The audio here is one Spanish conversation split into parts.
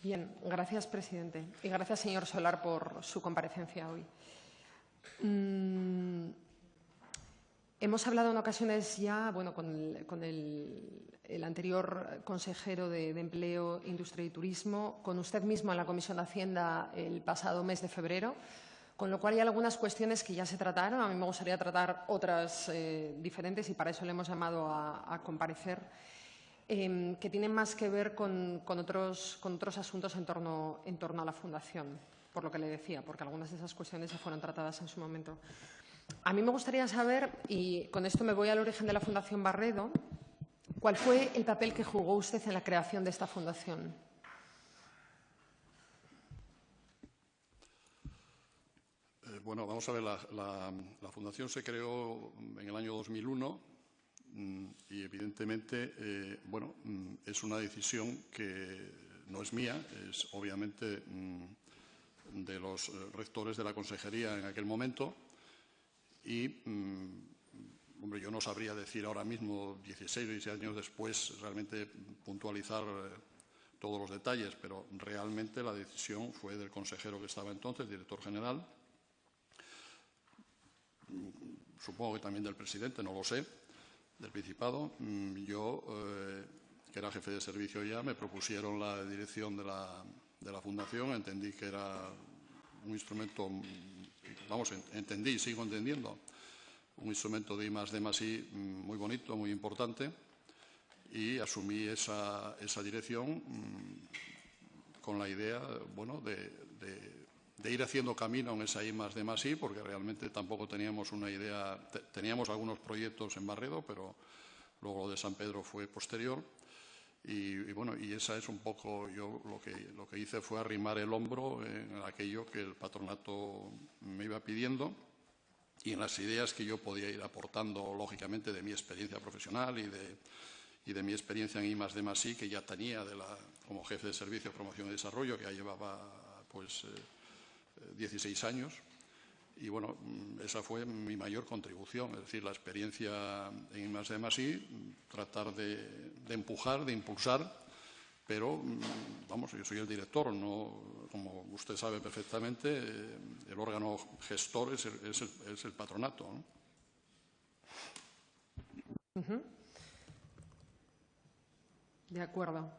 Bien, gracias, presidente. Y gracias, señor Solar, por su comparecencia hoy. Hemos hablado en ocasiones ya con el anterior consejero de Empleo, Industria y Turismo, con usted mismo en la Comisión de Hacienda el pasado mes de febrero, con lo cual hay algunas cuestiones que ya se trataron. A mí me gustaría tratar otras diferentes y para eso le hemos llamado a comparecer, que tienen más que ver con otros asuntos en torno a la Fundación, por lo que le decía, porque algunas de esas cuestiones ya fueron tratadas en su momento. A mí me gustaría saber, y con esto me voy al origen de la Fundación Barredo, ¿cuál fue el papel que jugó usted en la creación de esta fundación? Bueno, vamos a ver, la Fundación se creó en el año 2001 y, evidentemente, es una decisión que no es mía, es obviamente de los rectores de la consejería en aquel momento y, hombre, yo no sabría decir ahora mismo, 16 o 17 años después, realmente puntualizar todos los detalles, pero realmente la decisión fue del consejero que estaba entonces, director general. Supongo que también del presidente, no lo sé, del Principado. Yo, que era jefe de servicio ya, me propusieron la dirección de la Fundación. Entendí que era un instrumento, entendí y sigo entendiendo, un instrumento de I+D+I muy bonito, muy importante, y asumí esa dirección con la idea, de ir haciendo camino en esa I+D+I, porque realmente tampoco teníamos una idea. Teníamos algunos proyectos en Barredo, pero luego lo de San Pedro fue posterior. Y esa es un poco, yo lo que hice fue arrimar el hombro en aquello que el patronato me iba pidiendo y en las ideas que yo podía ir aportando, lógicamente, de mi experiencia profesional y de mi experiencia en I+D+I, que ya tenía como jefe de servicio, promoción y desarrollo, que ya llevaba 16 años. Y esa fue mi mayor contribución, es decir, la experiencia en I+D+I, tratar de empujar, de impulsar, pero, yo soy el director, no, como usted sabe perfectamente, el órgano gestor es el patronato, ¿no? De acuerdo.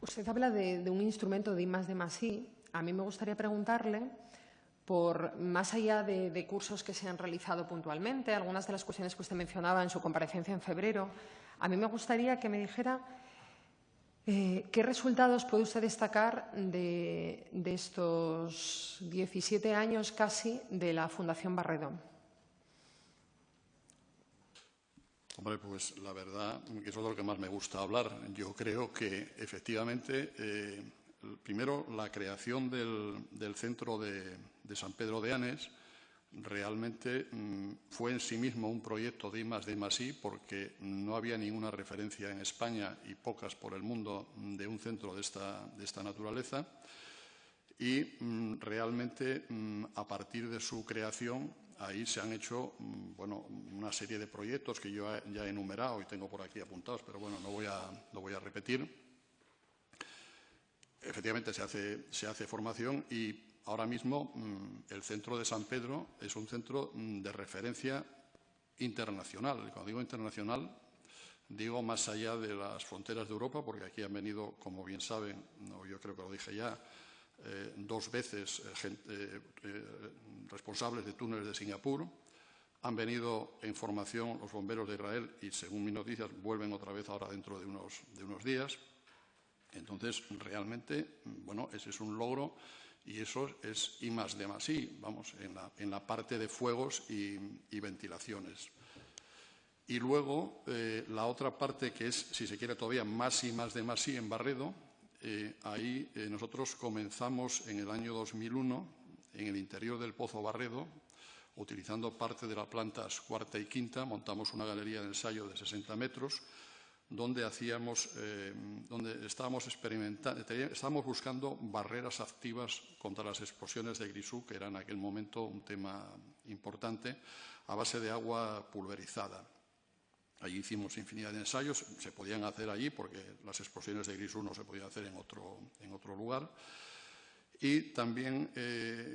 Usted habla de un instrumento de I+D+I. A mí me gustaría preguntarle, más allá de cursos que se han realizado puntualmente, algunas de las cuestiones que usted mencionaba en su comparecencia en febrero, a mí me gustaría que me dijera qué resultados puede usted destacar de estos 17 años casi de la Fundación Barredo. Hombre, pues la verdad que eso es de lo que más me gusta hablar. Yo creo que, efectivamente, primero, la creación del centro de San Pedro de Anes realmente fue en sí mismo un proyecto de I+D+I, porque no había ninguna referencia en España y pocas por el mundo de un centro de esta naturaleza. Y realmente, a partir de su creación, ahí se han hecho una serie de proyectos que yo ya he enumerado y tengo por aquí apuntados, pero no voy a repetir. Efectivamente, se hace formación y ahora mismo el centro de San Pedro es un centro de referencia internacional. Y cuando digo internacional, digo más allá de las fronteras de Europa, porque aquí han venido, como bien saben, yo creo que lo dije ya, 2 veces responsables de túneles de Singapur. Han venido en formación los bomberos de Israel y, según mis noticias, vuelven otra vez ahora dentro de unos días. Entonces, realmente, ese es un logro y eso es I+D+I, en la parte de fuegos y ventilaciones. Y luego, la otra parte, que es, si se quiere, todavía más I+D+I en Barredo, ahí nosotros comenzamos en el año 2001, en el interior del Pozo Barredo, utilizando parte de la plantas cuarta y quinta, montamos una galería de ensayo de 60 metros, donde estábamos buscando barreras activas contra las explosiones de Grisú, que era en aquel momento un tema importante, a base de agua pulverizada. Allí hicimos infinidad de ensayos, se podían hacer allí porque las explosiones de Grisú no se podían hacer en otro lugar. Y también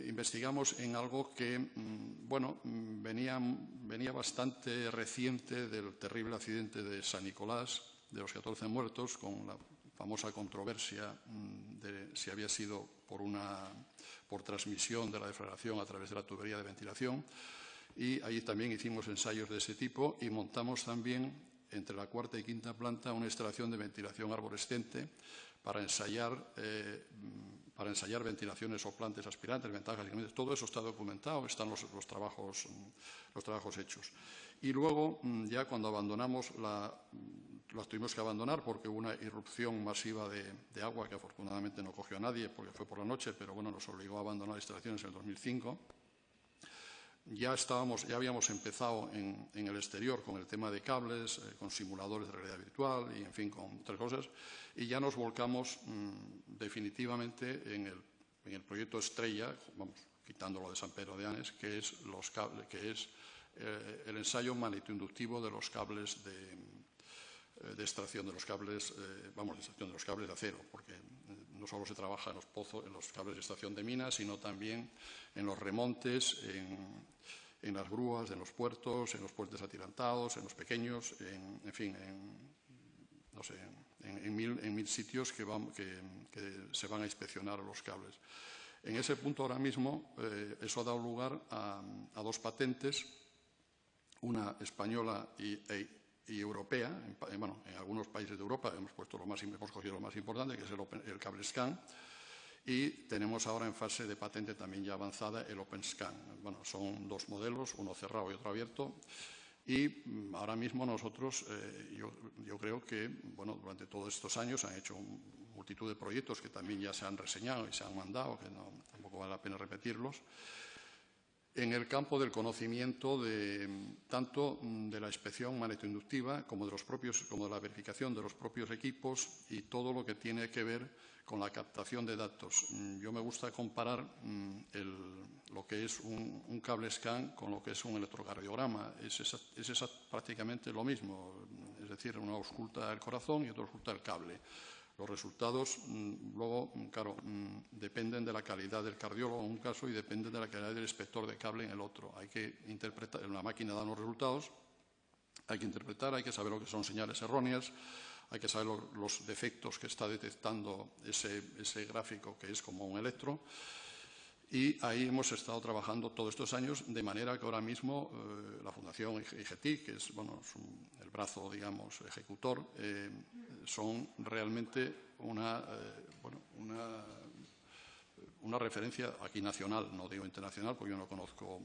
investigamos en algo que, bueno, venía bastante reciente del terrible accidente de San Nicolás, de los 14 muertos, con la famosa controversia de si había sido por transmisión de la deflagración a través de la tubería de ventilación. Y allí también hicimos ensayos de ese tipo y montamos también entre la cuarta y quinta planta una instalación de ventilación arborescente para ensayar ventilaciones soplantes, aspirantes, ventajas, inconvenientes. Todo eso está documentado, están los trabajos hechos. Y luego, ya cuando abandonamos las tuvimos que abandonar porque hubo una irrupción masiva de agua que afortunadamente no cogió a nadie porque fue por la noche, pero bueno, nos obligó a abandonar las instalaciones en el 2005. Ya habíamos empezado en el exterior con el tema de cables, con simuladores de realidad virtual y, en fin, con otras cosas. Y ya nos volcamos definitivamente en el proyecto estrella, vamos, quitándolo de San Pedro de Anes, que es el ensayo magnetoinductivo de los cables de extracción de los cables, de extracción de los cables de acero, porque no solo se trabaja en los pozos, en los cables de extracción de minas, sino también en los remontes, en las grúas, en los puertos atirantados, en los pequeños, en fin, en mil sitios que se van a inspeccionar los cables. En ese punto ahora mismo eso ha dado lugar a dos patentes, una española y europea. En algunos países de Europa hemos cogido lo más importante, que es el CableScan, y tenemos ahora en fase de patente también ya avanzada el OpenScan. Bueno, son dos modelos, uno cerrado y otro abierto, y ahora mismo nosotros, yo creo que, bueno, durante todos estos años se han hecho multitud de proyectos que también ya se han reseñado y se han mandado, que tampoco vale la pena repetirlos, en el campo del conocimiento tanto de la inspección magnetoinductiva como de la verificación de los propios equipos y todo lo que tiene que ver con la captación de datos. Yo me gusta comparar lo que es un CableScan con lo que es un electrocardiograma. Es prácticamente lo mismo, es decir, uno ausculta el corazón y otro ausculta el cable. Los resultados, luego, claro, dependen de la calidad del cardiólogo en un caso y dependen de la calidad del inspector de cable en el otro. Hay que interpretar, la máquina da unos resultados, hay que interpretar, hay que saber lo que son señales erróneas, hay que saber los defectos que está detectando ese gráfico que es como un electro. Y ahí hemos estado trabajando todos estos años, de manera que ahora mismo la Fundación IGETIC, que es el brazo, digamos, ejecutor, son realmente una referencia aquí nacional, no digo internacional, porque yo no conozco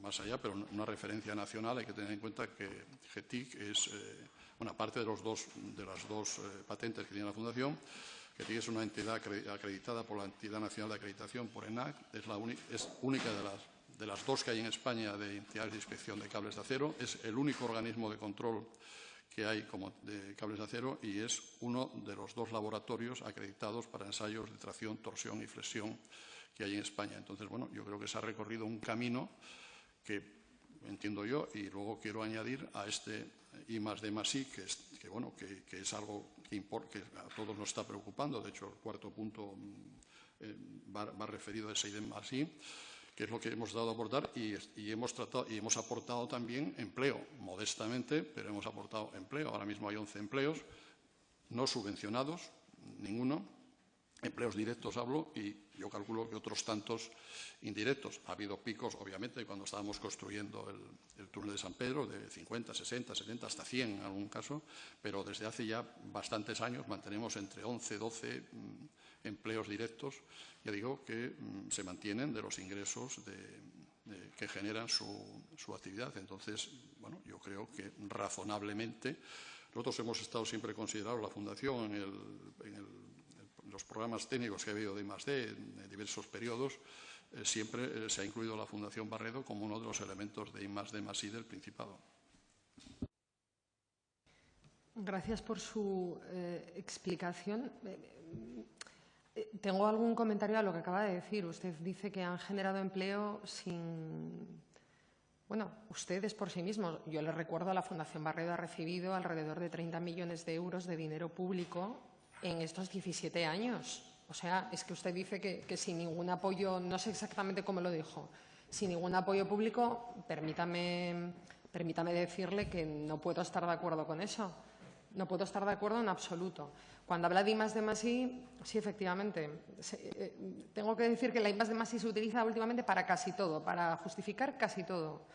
más allá, pero una referencia nacional. Hay que tener en cuenta que IGETIC es, aparte de las dos patentes que tiene la Fundación, que es una entidad acreditada por la Entidad Nacional de Acreditación, por ENAC, es única de las dos que hay en España de entidades de inspección de cables de acero, es el único organismo de control que hay como de cables de acero y es uno de los dos laboratorios acreditados para ensayos de tracción, torsión y flexión que hay en España. Entonces, bueno, yo creo que se ha recorrido un camino que entiendo yo, y luego quiero añadir a este I+D+I, que es algo que a todos nos está preocupando. De hecho, el cuarto punto va referido a ese I+D+I, que es lo que hemos dado a aportar y hemos aportado también empleo, modestamente, pero hemos aportado empleo. Ahora mismo hay 11 empleos, no subvencionados, ninguno. Empleos directos hablo, y yo calculo que otros tantos indirectos. Ha habido picos, obviamente, cuando estábamos construyendo el túnel de San Pedro, de 50, 60, 70, hasta 100 en algún caso, pero desde hace ya bastantes años mantenemos entre 11, 12 empleos directos, ya digo, que se mantienen de los ingresos que generan su actividad. Entonces, bueno, yo creo que razonablemente nosotros hemos estado siempre considerados, la Fundación, en los programas técnicos que ha habido de I+D en diversos periodos, siempre se ha incluido la Fundación Barredo como uno de los elementos de I+D+I del Principado. Gracias por su explicación. Tengo algún comentario a lo que acaba de decir. Usted dice que han generado empleo sin Bueno, ustedes por sí mismos, yo les recuerdo, la Fundación Barredo ha recibido alrededor de 30 millones de euros de dinero público en estos 17 años. O sea, es que usted dice que sin ningún apoyo, no sé exactamente cómo lo dijo, sin ningún apoyo público, permítame decirle que no puedo estar de acuerdo con eso. No puedo estar de acuerdo en absoluto. Cuando habla de I+D+I, sí, efectivamente. Tengo que decir que la I+D+I se utiliza últimamente para casi todo, para justificar casi todo.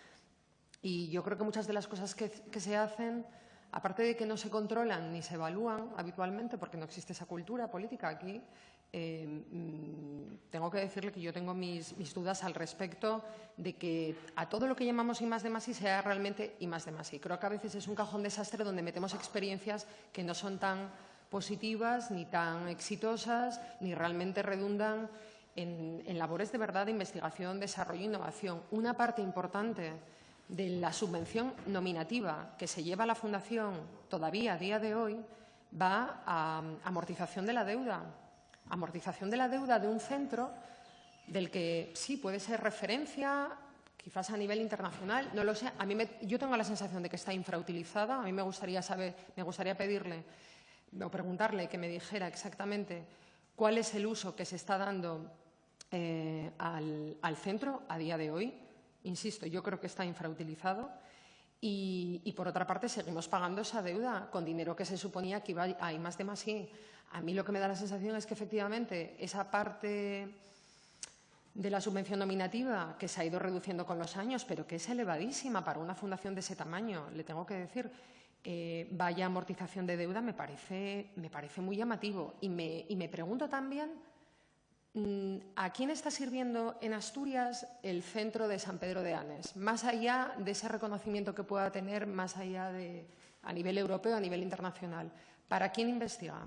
Y yo creo que muchas de las cosas que se hacen, aparte de que no se controlan ni se evalúan habitualmente, porque no existe esa cultura política aquí, tengo que decirle que yo tengo mis dudas al respecto de que a todo lo que llamamos I+D+I sea realmente I+D+I. Creo que a veces es un cajón desastre donde metemos experiencias que no son tan positivas, ni tan exitosas, ni realmente redundan en labores de verdad de investigación, desarrollo e innovación. Una parte importante de la subvención nominativa que se lleva a la Fundación todavía a día de hoy va a amortización de la deuda. Amortización de la deuda de un centro del que sí puede ser referencia, quizás a nivel internacional, no lo sé. Yo tengo la sensación de que está infrautilizada. A mí me gustaría pedirle o preguntarle que me dijera exactamente cuál es el uso que se está dando al centro a día de hoy. Insisto, yo creo que está infrautilizado y por otra parte, seguimos pagando esa deuda con dinero que se suponía que iba a I+D+I. A mí lo que me da la sensación es que, efectivamente, esa parte de la subvención nominativa que se ha ido reduciendo con los años, pero que es elevadísima para una fundación de ese tamaño, le tengo que decir, vaya amortización de deuda, me parece muy llamativo. Y me pregunto también, ¿a quién está sirviendo en Asturias el centro de San Pedro de Anes? Más allá de ese reconocimiento que pueda tener, más allá de a nivel europeo, a nivel internacional. ¿Para quién investiga?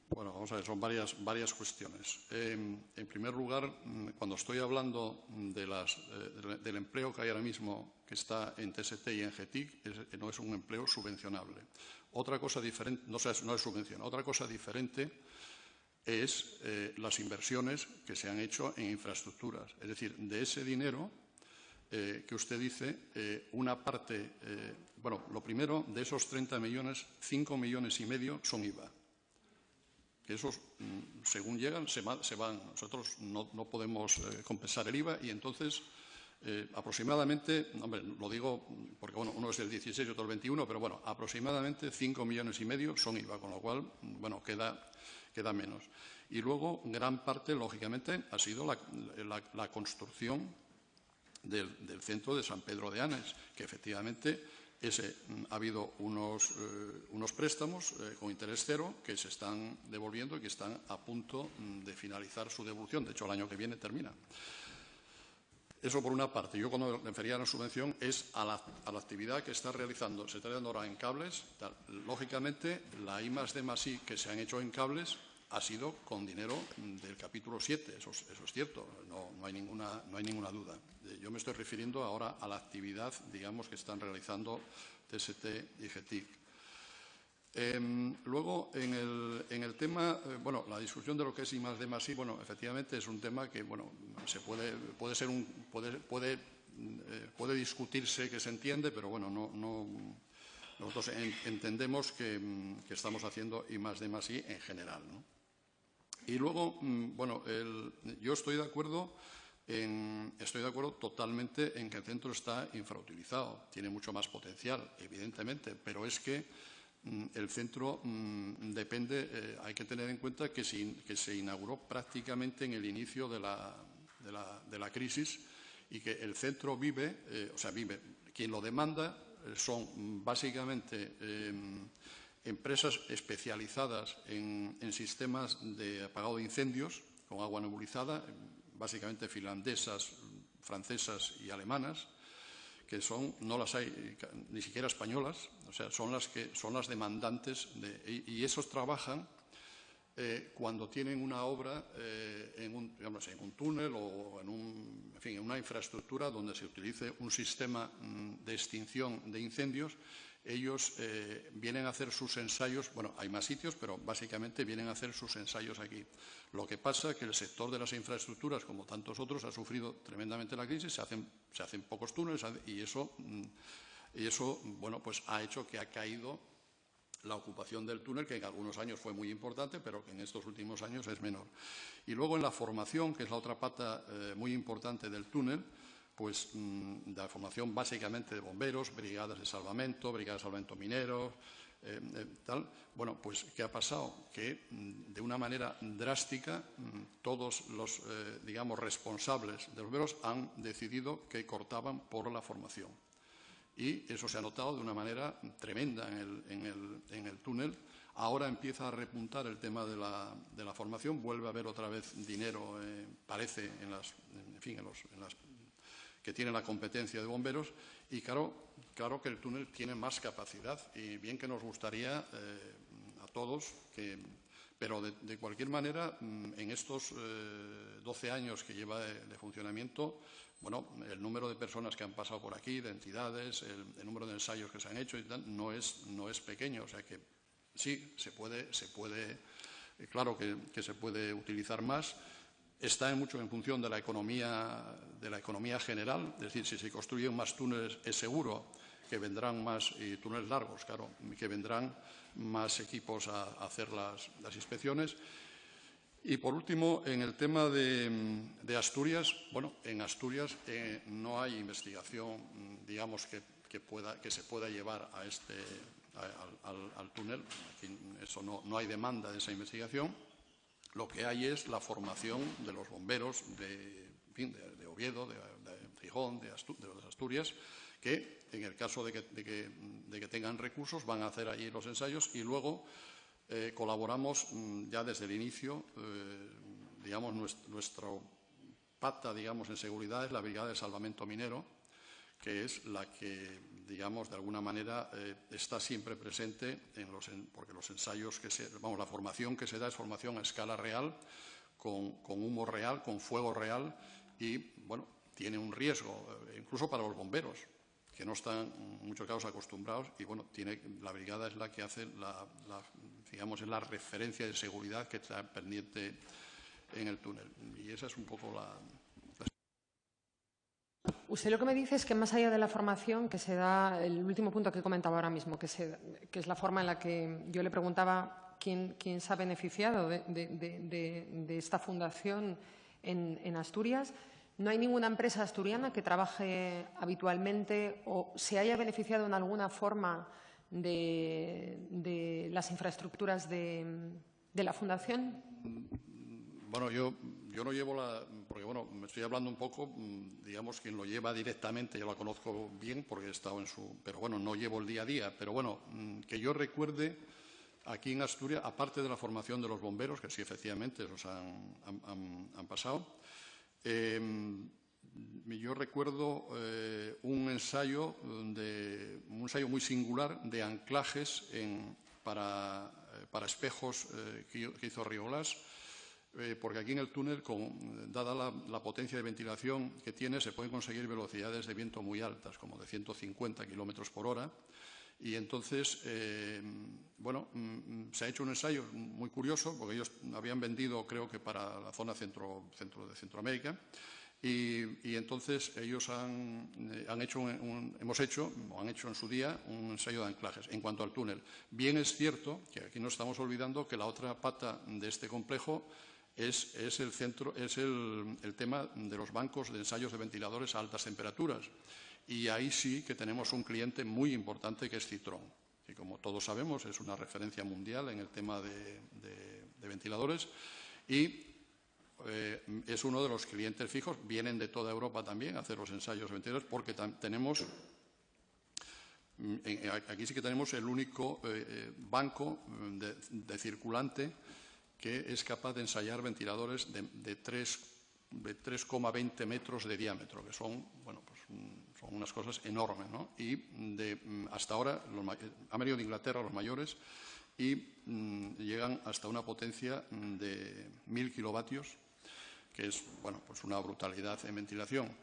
Bueno, vamos a ver, son varias cuestiones. En primer lugar, cuando estoy hablando del empleo que hay ahora mismo, que está en TST y en GETIC, no es un empleo subvencionable. Otra cosa diferente, no es subvencionable, otra cosa diferente es las inversiones que se han hecho en infraestructuras. Es decir, de ese dinero que usted dice, una parte, bueno, lo primero, de esos 30 millones, 5,5 millones son IVA. Que esos, según llegan, se van. Nosotros no podemos compensar el IVA y entonces aproximadamente, hombre, lo digo porque bueno, uno es del 16 y otro del 21, pero bueno, aproximadamente 5,5 millones son IVA, con lo cual, bueno, queda menos. Y luego, gran parte, lógicamente, ha sido la construcción del centro de San Pedro de Anes, que efectivamente ha habido unos préstamos con interés cero que se están devolviendo y que están a punto de finalizar su devolución. De hecho, el año que viene termina. Eso por una parte. Yo cuando me refería a la subvención es a la actividad que se está realizando ahora en cables. Lógicamente, la I+D+I que se han hecho en cables ha sido con dinero del capítulo 7, eso es cierto, no hay ninguna duda. Yo me estoy refiriendo ahora a la actividad, digamos, que están realizando TST y GETIC. Luego, en el tema, bueno, la discusión de lo que es I+D+I, bueno, efectivamente es un tema que, bueno, puede discutirse, que se entiende, pero bueno, nosotros entendemos que estamos haciendo I+D+I en general, ¿no? Y luego, bueno, yo estoy de acuerdo totalmente en que el centro está infrautilizado. Tiene mucho más potencial, evidentemente, pero es que el centro depende, hay que tener en cuenta que se inauguró prácticamente en el inicio de la crisis y que el centro vive, quien lo demanda son básicamente empresas especializadas en sistemas de apagado de incendios con agua nebulizada, básicamente finlandesas, francesas y alemanas, que no las hay ni siquiera españolas, o sea, son las demandantes y esos trabajan cuando tienen una obra en un túnel o en una infraestructura donde se utilice un sistema de extinción de incendios ellos vienen a hacer sus ensayos, bueno, hay más sitios, pero básicamente vienen a hacer sus ensayos aquí. Lo que pasa es que el sector de las infraestructuras, como tantos otros, ha sufrido tremendamente la crisis, se hacen pocos túneles y eso, bueno, pues ha hecho que ha caído la ocupación del túnel, que en algunos años fue muy importante, pero que en estos últimos años es menor. Y luego en la formación, que es la otra pata muy importante del túnel, pues la formación básicamente de bomberos, brigadas de salvamento minero, tal. Bueno, pues ¿qué ha pasado? Que de una manera drástica todos los, digamos, responsables de los bomberos han decidido que cortaban por la formación. Y eso se ha notado de una manera tremenda en el túnel. Ahora empieza a repuntar el tema de la formación, vuelve a haber otra vez dinero, parece, en las que tienen la competencia de bomberos, y claro que el túnel tiene más capacidad, y bien que nos gustaría a todos, pero de cualquier manera, en estos 12 años que lleva de funcionamiento, bueno, el número de personas que han pasado por aquí, de entidades, el número de ensayos que se han hecho y tal, no es pequeño. O sea que sí, se puede claro que se puede utilizar más. Está mucho en función de la economía general. Es decir, si se construyen más túneles, es seguro que vendrán más, y túneles largos, claro, que vendrán más equipos a hacer las inspecciones. Y, por último, en el tema de Asturias, bueno, en Asturias no hay investigación, digamos, que se pueda llevar al túnel. Aquí eso no hay demanda de esa investigación. Lo que hay es la formación de los bomberos de Oviedo, de Gijón, de Asturias, que en el caso de que tengan recursos van a hacer allí los ensayos, y luego colaboramos ya desde el inicio. Digamos, nuestra pata, digamos, en seguridad es la Brigada de Salvamento Minero, que es la que, digamos, de alguna manera está siempre presente porque los ensayos la formación que se da es formación a escala real, con humo real, con fuego real, y, bueno, tiene un riesgo, incluso para los bomberos, que no están en muchos casos acostumbrados, y, bueno, la brigada es la que hace digamos, es la referencia de seguridad que está pendiente en el túnel. Y esa es un poco la... Usted lo que me dice es que más allá de la formación que se da, el último punto que he comentado ahora mismo, que es la forma en la que yo le preguntaba quién se ha beneficiado de esta fundación en Asturias, ¿no hay ninguna empresa asturiana que trabaje habitualmente o se haya beneficiado en alguna forma de las infraestructuras de la fundación? Bueno, yo no llevo porque, bueno, me estoy hablando un poco, digamos, quien lo lleva directamente, yo la conozco bien porque he estado pero, bueno, no llevo el día a día. Pero, bueno, que yo recuerde, aquí en Asturias, aparte de la formación de los bomberos, que sí, efectivamente, esos han pasado, yo recuerdo un ensayo muy singular de anclajes para espejos que hizo Riolás, porque aquí en el túnel, dada la potencia de ventilación que tiene, se pueden conseguir velocidades de viento muy altas, como de 150 kilómetros por hora. Y entonces, bueno, se ha hecho un ensayo muy curioso, porque ellos habían vendido, creo que para la zona centro de Centroamérica, y entonces ellos han hecho en su día un ensayo de anclajes. En cuanto al túnel, bien es cierto que aquí no estamos olvidando que la otra pata de este complejo es el tema de los bancos de ensayos de ventiladores a altas temperaturas. Y ahí sí que tenemos un cliente muy importante, que es Citroën, que, como todos sabemos, es una referencia mundial en el tema de ventiladores, y es uno de los clientes fijos. Vienen de toda Europa también a hacer los ensayos de ventiladores, porque aquí sí que tenemos el único banco de circulante que es capaz de ensayar ventiladores de 3,20 metros de diámetro, que son, bueno, pues son unas cosas enormes, ¿no? Y hasta ahora han venido de Inglaterra los mayores, y llegan hasta una potencia de 1000 kilovatios, que es, bueno, pues una brutalidad en ventilación.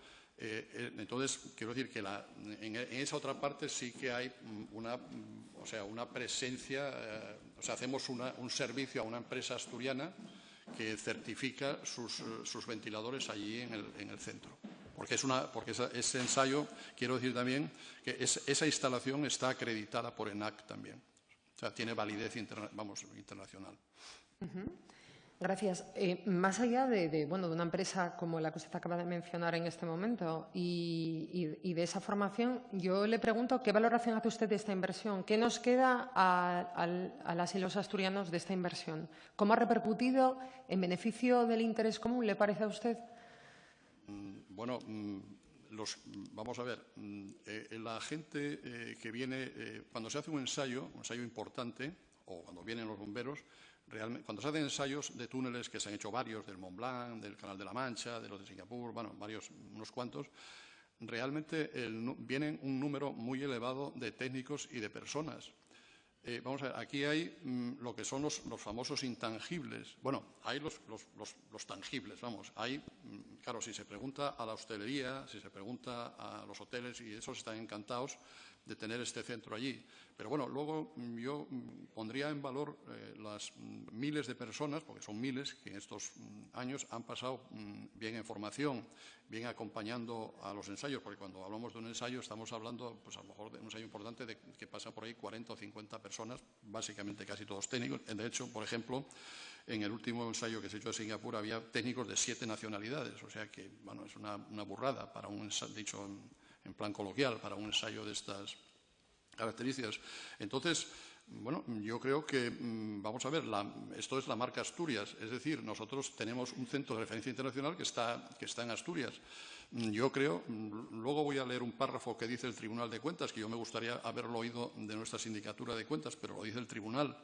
Entonces, quiero decir que en esa otra parte sí que hay una presencia, hacemos un servicio a una empresa asturiana que certifica sus ventiladores allí en el centro. Porque ese ensayo, quiero decir también que esa instalación está acreditada por ENAC también. O sea, tiene validez internacional. Gracias. Más allá de una empresa como la que usted acaba de mencionar en este momento y de esa formación, yo le pregunto qué valoración hace usted de esta inversión. ¿Qué nos queda a las y los asturianos de esta inversión? ¿Cómo ha repercutido en beneficio del interés común, le parece a usted? Bueno, vamos a ver. La gente que viene, cuando se hace un ensayo importante, o cuando vienen los bomberos, cuando se hacen ensayos de túneles, que se han hecho varios, del Mont Blanc, del Canal de la Mancha, de los de Singapur, bueno, unos cuantos, realmente vienen un número muy elevado de técnicos y de personas. Vamos a ver, aquí hay lo que son los famosos intangibles. Bueno, hay los tangibles, vamos. Hay, claro, si se pregunta a la hostelería, si se pregunta a los hoteles, y esos están encantados de tener este centro allí. Pero bueno, luego yo pondría en valor las miles de personas, porque son miles, que en estos años han pasado bien en formación, bien acompañando a los ensayos, porque cuando hablamos de un ensayo estamos hablando, pues a lo mejor de un ensayo importante de que pasan por ahí 40 o 50 personas, básicamente casi todos técnicos. De hecho, por ejemplo, en el último ensayo que se hizo en Singapur había técnicos de 7 nacionalidades, o sea que, bueno, es una burrada para un ensayo, dicho en plan coloquial, para un ensayo de estas características. Entonces, bueno, yo creo que, vamos a ver, esto es la marca Asturias, es decir, nosotros tenemos un centro de referencia internacional que está en Asturias. Yo creo, luego voy a leer un párrafo que dice el Tribunal de Cuentas, que yo me gustaría haberlo oído de nuestra sindicatura de cuentas, pero lo dice el Tribunal.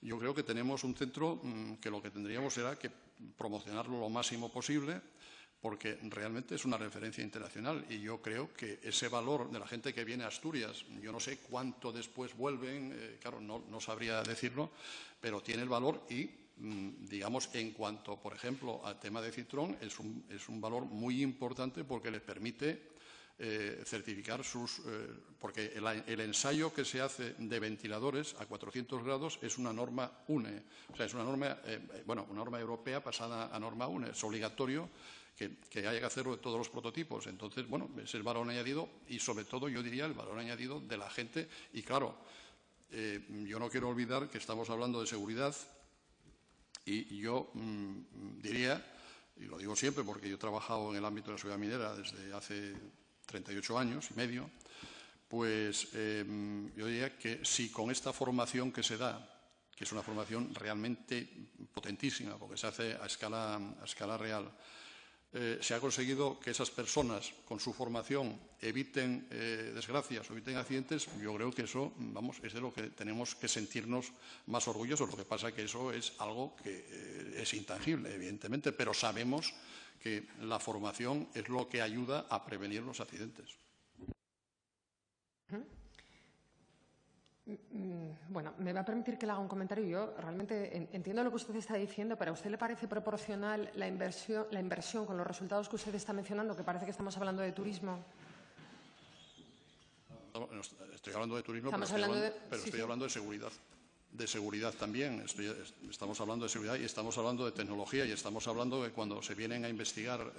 Yo creo que tenemos un centro que lo que tendríamos era que promocionarlo lo máximo posible, porque realmente es una referencia internacional y yo creo que ese valor de la gente que viene a Asturias, yo no sé cuánto después vuelven, claro, no sabría decirlo, pero tiene el valor y, digamos, en cuanto, por ejemplo, al tema de Citroën, es un valor muy importante porque le permite certificar porque el ensayo que se hace de ventiladores a 400 grados es una norma UNE, o sea, es una norma, una norma europea pasada a norma UNE, es obligatorio que haya que hacerlo de todos los prototipos. Entonces, bueno, es el valor añadido y, sobre todo, yo diría el valor añadido de la gente. Y, claro, yo no quiero olvidar que estamos hablando de seguridad y yo diría, y lo digo siempre porque yo he trabajado en el ámbito de la seguridad minera desde hace 38 años y medio, pues yo diría que si con esta formación que se da, que es una formación realmente potentísima, porque se hace a escala real, se ha conseguido que esas personas, con su formación, eviten desgracias o eviten accidentes, yo creo que eso, vamos, es de lo que tenemos que sentirnos más orgullosos. Lo que pasa es que eso es algo que es intangible, evidentemente, pero sabemos que la formación es lo que ayuda a prevenir los accidentes. Bueno, me va a permitir que le haga un comentario. Yo realmente entiendo lo que usted está diciendo, pero ¿a usted le parece proporcional la inversión con los resultados que usted está mencionando, que parece que estamos hablando de turismo? No, estoy hablando de turismo, pero estoy hablando de seguridad. De seguridad también. Estamos hablando de seguridad y estamos hablando de tecnología y estamos hablando de cuando se vienen a investigar,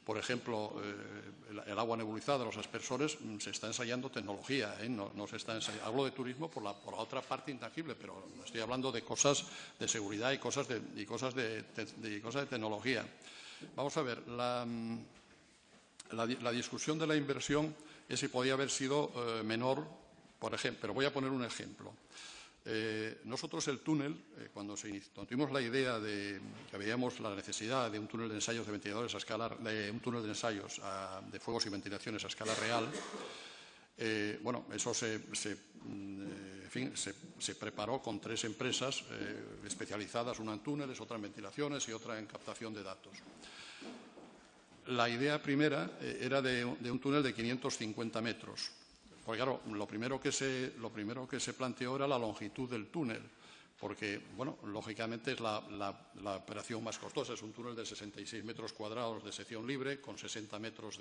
por ejemplo, el agua nebulizada, los aspersores, se está ensayando tecnología, no se está ensayando. Hablo de turismo por la otra parte intangible, pero estoy hablando de cosas de seguridad y cosas de tecnología. Vamos a ver, la discusión de la inversión es si podía haber sido menor, por ejemplo, pero voy a poner un ejemplo. Nosotros el túnel, cuando tuvimos la idea de que veíamos la necesidad de un túnel de ensayos de ventiladores un túnel de ensayos de fuegos y ventilaciones a escala real, bueno, eso se preparó con 3 empresas especializadas, una en túneles, otra en ventilaciones y otra en captación de datos. La idea primera era de un túnel de 550 metros. Porque, claro, lo primero que se planteó era la longitud del túnel. porque, bueno, lógicamente es la operación más costosa. Es un túnel de 66 metros cuadrados de sección libre, con 60 metros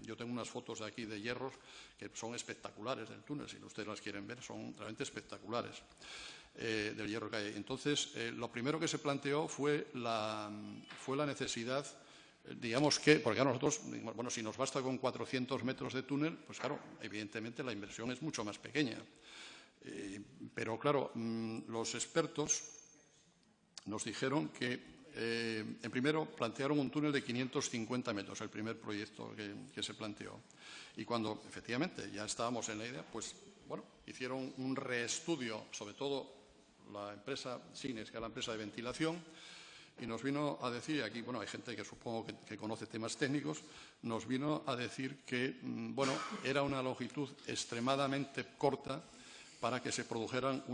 Yo tengo unas fotos de aquí de hierros que son espectaculares del túnel, si ustedes las quieren ver, son realmente espectaculares, del hierro que hay. Entonces, lo primero que se planteó fue la necesidad, digamos que, porque a nosotros, bueno, si nos basta con 400 metros de túnel, pues claro, evidentemente la inversión es mucho más pequeña. Pero claro, los expertos nos dijeron que, en primero, plantearon un túnel de 550 metros, el primer proyecto que se planteó. Y cuando, efectivamente, ya estábamos en la idea, pues, bueno, hicieron un reestudio, sobre todo la empresa Sinex, que es la empresa de ventilación, y nos vino a decir, y aquí, bueno, hay gente que supongo que conoce temas técnicos, nos vino a decir que, bueno, era una longitud extremadamente corta para que se produjeran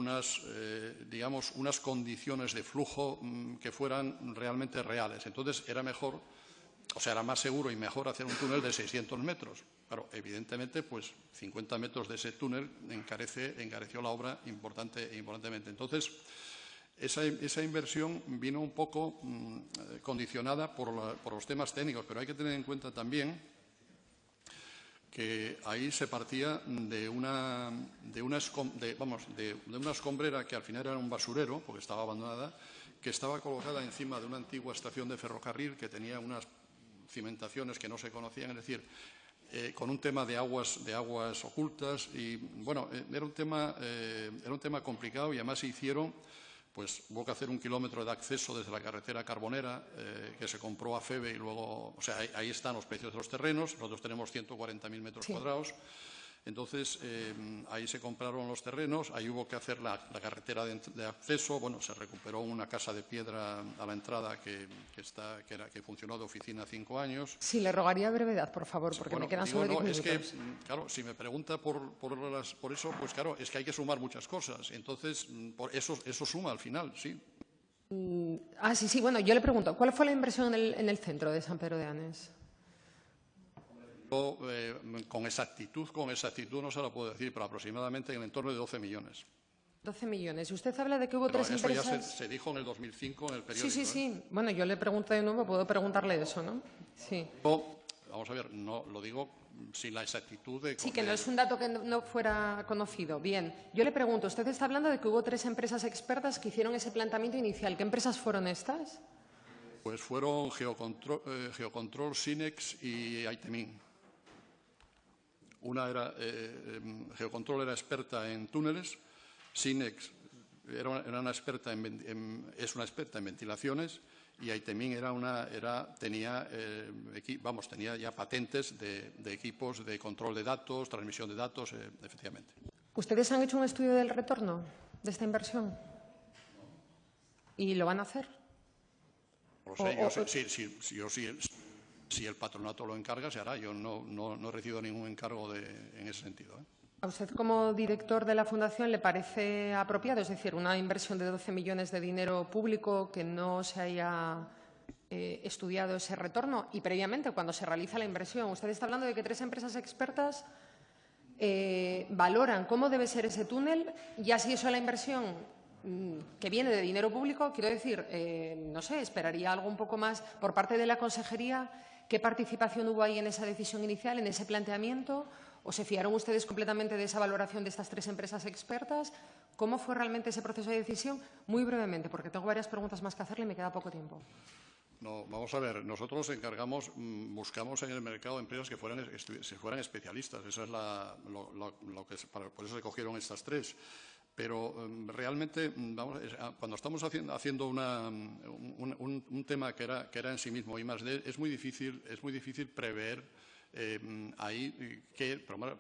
digamos, unas condiciones de flujo que fueran realmente reales. Entonces, era mejor, o sea, era más seguro y mejor hacer un túnel de 600 metros. Claro, evidentemente, pues 50 metros de ese túnel encareció la obra importantemente. Entonces, esa inversión vino un poco condicionada por los temas técnicos, pero hay que tener en cuenta también que ahí se partía de una escombrera que al final era un basurero, porque estaba abandonada, que estaba colocada encima de una antigua estación de ferrocarril que tenía unas cimentaciones que no se conocían, es decir, con un tema de aguas ocultas y, bueno, era un tema complicado y además se hicieron, pues hubo que hacer 1 kilómetro de acceso desde la carretera Carbonera, que se compró a FEBE y luego, o sea, ahí están los precios de los terrenos, nosotros tenemos 140.000 metros cuadrados. Entonces, ahí se compraron los terrenos, ahí hubo que hacer la carretera de acceso, bueno, se recuperó una casa de piedra a la entrada que funcionó de oficina 5 años. Sí, le rogaría brevedad, por favor, porque me quedan solo 10 minutos. Es que, claro, si me pregunta por eso, pues claro, es que hay que sumar muchas cosas. Entonces, eso suma al final, sí. Sí, bueno, yo le pregunto, ¿cuál fue la inversión en el centro de San Pedro de Anes? Con exactitud no se lo puedo decir, pero aproximadamente en el entorno de 12 millones. 12 millones. Usted habla de que hubo tres empresas... Eso ya se dijo en el 2005 en el periódico. Sí. Bueno, yo le pregunto de nuevo, puedo preguntarle eso, ¿no? Sí. Vamos a ver, no lo digo sin la exactitud de... Sí, que no es un dato que no fuera conocido. Bien, yo le pregunto, usted está hablando de que hubo 3 empresas expertas que hicieron ese planteamiento inicial. ¿Qué empresas fueron estas? Pues fueron Geocontrol, Sinex y Aitemin. Geocontrol era experta en túneles, Sinex es una experta en ventilaciones y Aitemin tenía ya patentes de equipos de control de datos, transmisión de datos, efectivamente. ¿Ustedes han hecho un estudio del retorno de esta inversión? ¿Y lo van a hacer? No lo sé, si el patronato lo encarga, se hará. Yo no he recibido ningún encargo en ese sentido. ¿A usted, como director de la Fundación, le parece apropiado? Es decir, una inversión de 12 millones de dinero público que no se haya estudiado ese retorno y previamente, cuando se realiza la inversión. Usted está hablando de que 3 empresas expertas valoran cómo debe ser ese túnel y así eso la inversión que viene de dinero público, quiero decir, no sé, esperaría algo un poco más por parte de la Consejería. ¿Qué participación hubo ahí en esa decisión inicial, en ese planteamiento? ¿O se fiaron ustedes completamente de esa valoración de estas 3 empresas expertas? ¿Cómo fue realmente ese proceso de decisión? Muy brevemente, porque tengo varias preguntas más que hacerle y me queda poco tiempo. No, vamos a ver, nosotros buscamos en el mercado empresas que fueran especialistas. Eso es por eso se cogieron estas 3. Pero realmente, cuando estamos haciendo un tema que era en sí mismo I+D, es muy difícil prever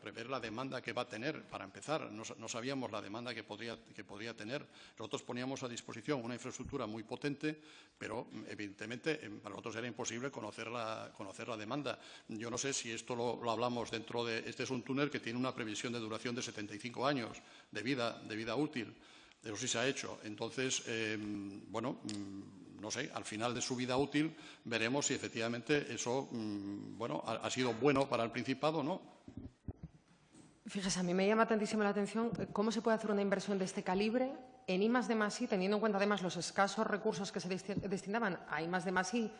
prever la demanda que va a tener. Para empezar, no sabíamos la demanda que podría tener. Nosotros poníamos a disposición una infraestructura muy potente, pero evidentemente para nosotros era imposible conocer la demanda. Yo no sé si esto lo hablamos dentro de... Este es un túnel que tiene una previsión de duración de 75 años de vida útil. Eso sí se ha hecho. Entonces, no sé, al final de su vida útil veremos si efectivamente eso ha sido bueno para el Principado o no. Fíjese, a mí me llama tantísimo la atención cómo se puede hacer una inversión de este calibre en I+D+I, teniendo en cuenta además los escasos recursos que se destinaban a I+D+I,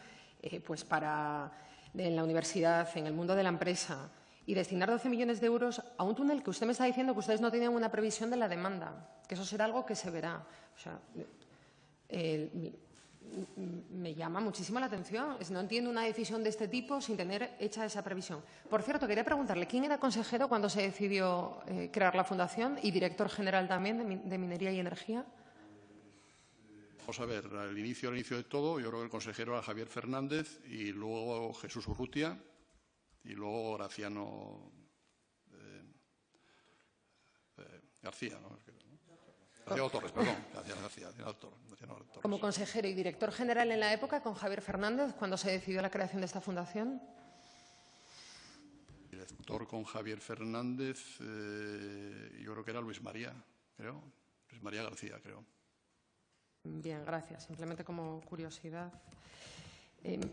pues para en la universidad, en el mundo de la empresa, y destinar 12 millones de euros a un túnel que usted me está diciendo que ustedes no tienen una previsión de la demanda, que eso será algo que se verá. O sea, me llama muchísimo la atención. No entiendo una decisión de este tipo sin tener hecha esa previsión. Por cierto, quería preguntarle, ¿quién era consejero cuando se decidió crear la Fundación y director general también de Minería y Energía? Vamos a ver, al inicio de todo, yo creo que el consejero era Javier Fernández y luego Jesús Urrutia y luego Graciano García, ¿no? Graciano Torres, perdón. Graciano Torres. Como consejero y director general en la época con Javier Fernández, cuando se decidió la creación de esta fundación. Director con Javier Fernández, yo creo que era Luis María, creo. Luis María García, creo. Bien, gracias. Simplemente como curiosidad.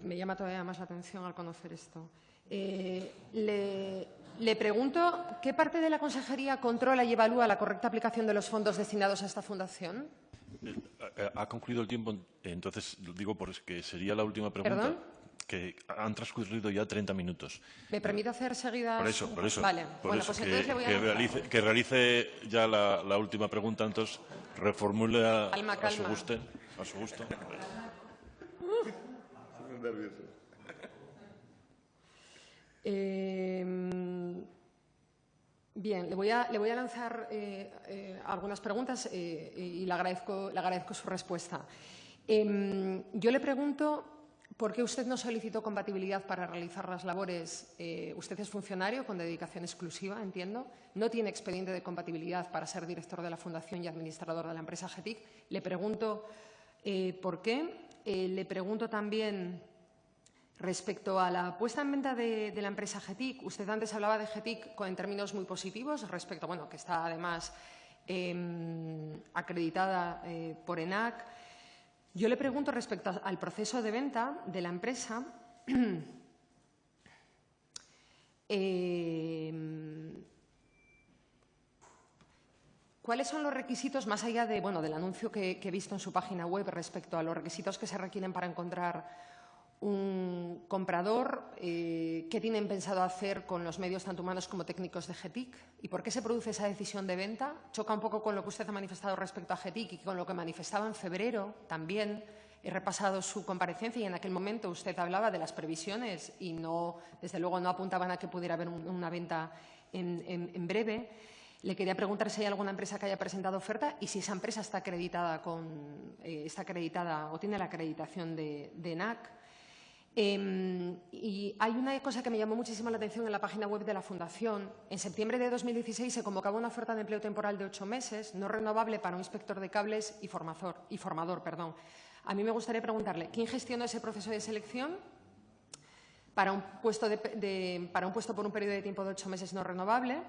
Me llama todavía más la atención al conocer esto. Le pregunto, ¿qué parte de la consejería controla y evalúa la correcta aplicación de los fondos destinados a esta fundación? Ha concluido el tiempo, entonces digo porque sería la última pregunta. ¿Perdón? Que han transcurrido ya 30 minutos. ¿Me permite hacer seguidas? Por eso. Vale. Bueno, pues entonces le voy a que realice ya la última pregunta, entonces reformule a su gusto. Bien, le voy a lanzar algunas preguntas y le agradezco su respuesta. Yo le pregunto por qué usted no solicitó compatibilidad para realizar las labores. Usted es funcionario con dedicación exclusiva, entiendo. No tiene expediente de compatibilidad para ser director de la Fundación y administrador de la empresa GETIC. Le pregunto por qué. Le pregunto también respecto a la puesta en venta de la empresa GETIC. Usted antes hablaba de GETIC en términos muy positivos respecto, bueno, que está además acreditada por ENAC. Yo le pregunto respecto al proceso de venta de la empresa. ¿Cuáles son los requisitos, más allá de, del anuncio que he visto en su página web respecto a los requisitos que se requieren para encontrar un comprador? ¿Qué tienen pensado hacer con los medios tanto humanos como técnicos de GETIC? ¿Y por qué se produce esa decisión de venta? Choca un poco con lo que usted ha manifestado respecto a GETIC y con lo que manifestaba en febrero también. He repasado su comparecencia y en aquel momento usted hablaba de las previsiones y no, desde luego no apuntaban a que pudiera haber una venta en breve. Le quería preguntar si hay alguna empresa que haya presentado oferta y si esa empresa está acreditada o tiene la acreditación de ENAC. Y hay una cosa que me llamó muchísimo la atención en la página web de la Fundación. En septiembre de 2016 se convocaba una oferta de empleo temporal de 8 meses, no renovable, para un inspector de cables y formador. A mí me gustaría preguntarle, ¿quién gestionó ese proceso de selección para un puesto por un periodo de tiempo de 8 meses no renovable?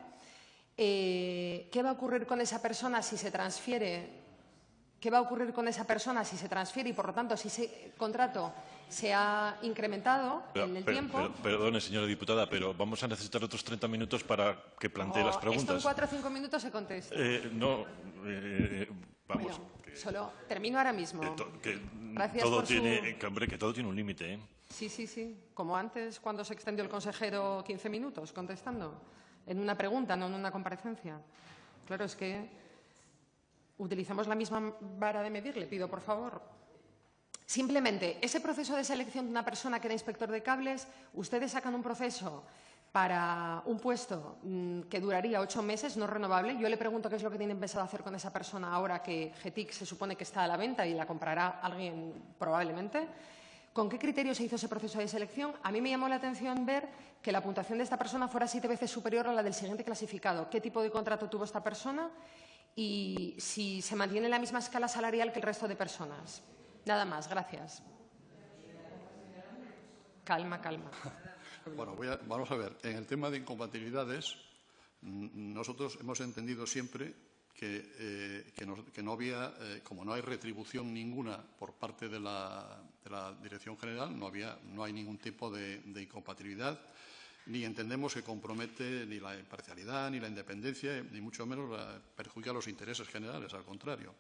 ¿Qué va a ocurrir con esa persona si se transfiere? ¿Qué va a ocurrir con esa persona si se transfiere y, por lo tanto, si ese contrato se ha incrementado en el tiempo? Perdone, señora diputada, pero vamos a necesitar otros 30 minutos para que plantee las preguntas. Esto en 4 o 5 minutos se contesta. Vamos. Solo termino ahora mismo. Gracias todo que todo tiene un límite, ¿eh? Sí. Como antes, cuando se extendió el consejero 15 minutos contestando en una pregunta, no en una comparecencia. Claro, es que utilizamos la misma vara de medir. Le pido, por favor. Simplemente, ese proceso de selección de una persona que era inspector de cables, ustedes sacan un proceso para un puesto que duraría 8 meses, no renovable. Yo le pregunto qué es lo que tienen pensado hacer con esa persona ahora que GETIC se supone que está a la venta y la comprará alguien probablemente. ¿Con qué criterio se hizo ese proceso de selección? A mí me llamó la atención ver que la puntuación de esta persona fuera 7 veces superior a la del siguiente clasificado. ¿Qué tipo de contrato tuvo esta persona? Y si se mantiene en la misma escala salarial que el resto de personas. Nada más, gracias. Calma. Bueno, vamos a ver. En el tema de incompatibilidades, nosotros hemos entendido siempre que no había, como no hay retribución ninguna por parte de la Dirección General, no hay ningún tipo de incompatibilidad. ni entendemos que compromete ni la imparcialidad, ni la independencia, ni mucho menos perjudica los intereses generales, al contrario.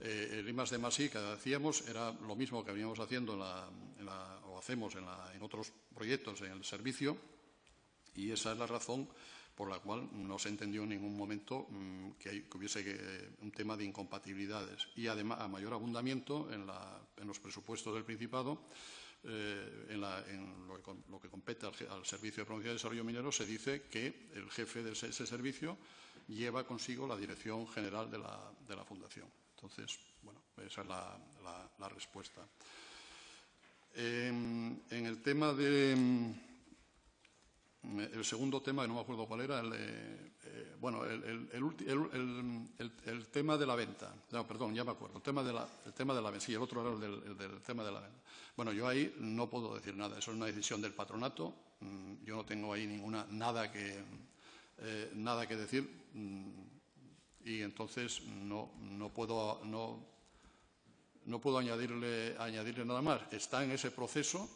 El I+D+I que hacíamos era lo mismo que veníamos haciendo o hacemos en otros proyectos en el servicio, y esa es la razón por la cual no se entendió en ningún momento que hubiese un tema de incompatibilidades. Y además, a mayor abundamiento en los presupuestos del Principado, en lo que compete al Servicio de Promoción y Desarrollo Minero, se dice que el jefe de ese servicio lleva consigo la dirección general de la Fundación. Entonces, bueno, esa es la respuesta. En el tema de... El segundo tema, que no me acuerdo cuál era, el tema de la venta. No, perdón, ya me acuerdo. El tema de la venta. Sí, el otro era el del tema de la venta. Bueno, yo ahí no puedo decir nada. Eso es una decisión del patronato. Yo no tengo ahí nada que decir. Y entonces no puedo añadirle nada más. Está en ese proceso.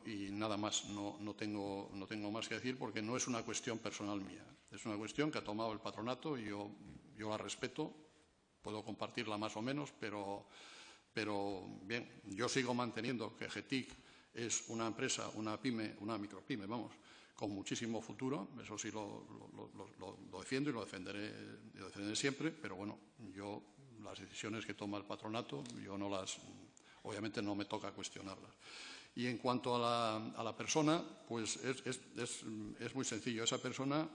Y nada más, no tengo más que decir, porque no es una cuestión personal mía. Es una cuestión que ha tomado el patronato y yo la respeto, puedo compartirla más o menos, pero bien, yo sigo manteniendo que GETIC es una empresa, una micropyme, vamos, con muchísimo futuro. Eso sí lo defiendo y lo defenderé siempre, pero bueno, yo las decisiones que toma el patronato, obviamente no me toca cuestionarlas. Y en cuanto a la persona, pues es muy sencillo. Esa persona,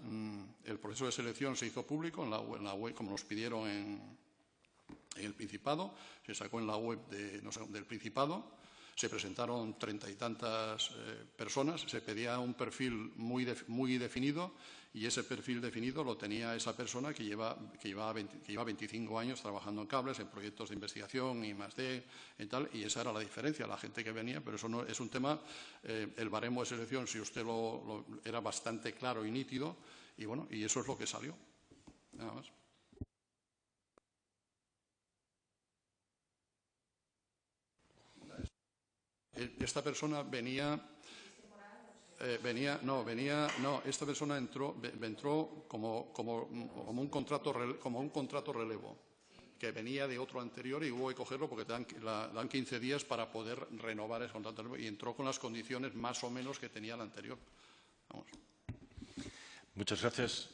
el proceso de selección se hizo público en la web, como nos pidieron en el Principado, se sacó en la web del Principado, se presentaron 30 y tantas personas, se pedía un perfil muy definido, y ese perfil definido lo tenía esa persona que lleva 25 años trabajando en cables, en proyectos de investigación, I+D y tal, y esa era la diferencia, la gente que venía, pero eso no es un tema, el baremo de selección, si usted era bastante claro y nítido, y bueno, y eso es lo que salió, nada más. Esta persona esta persona entró como un contrato relevo, que venía de otro anterior y hubo que cogerlo porque dan 15 días para poder renovar ese contrato relevo, y entró con las condiciones más o menos que tenía el anterior. Vamos. Muchas gracias.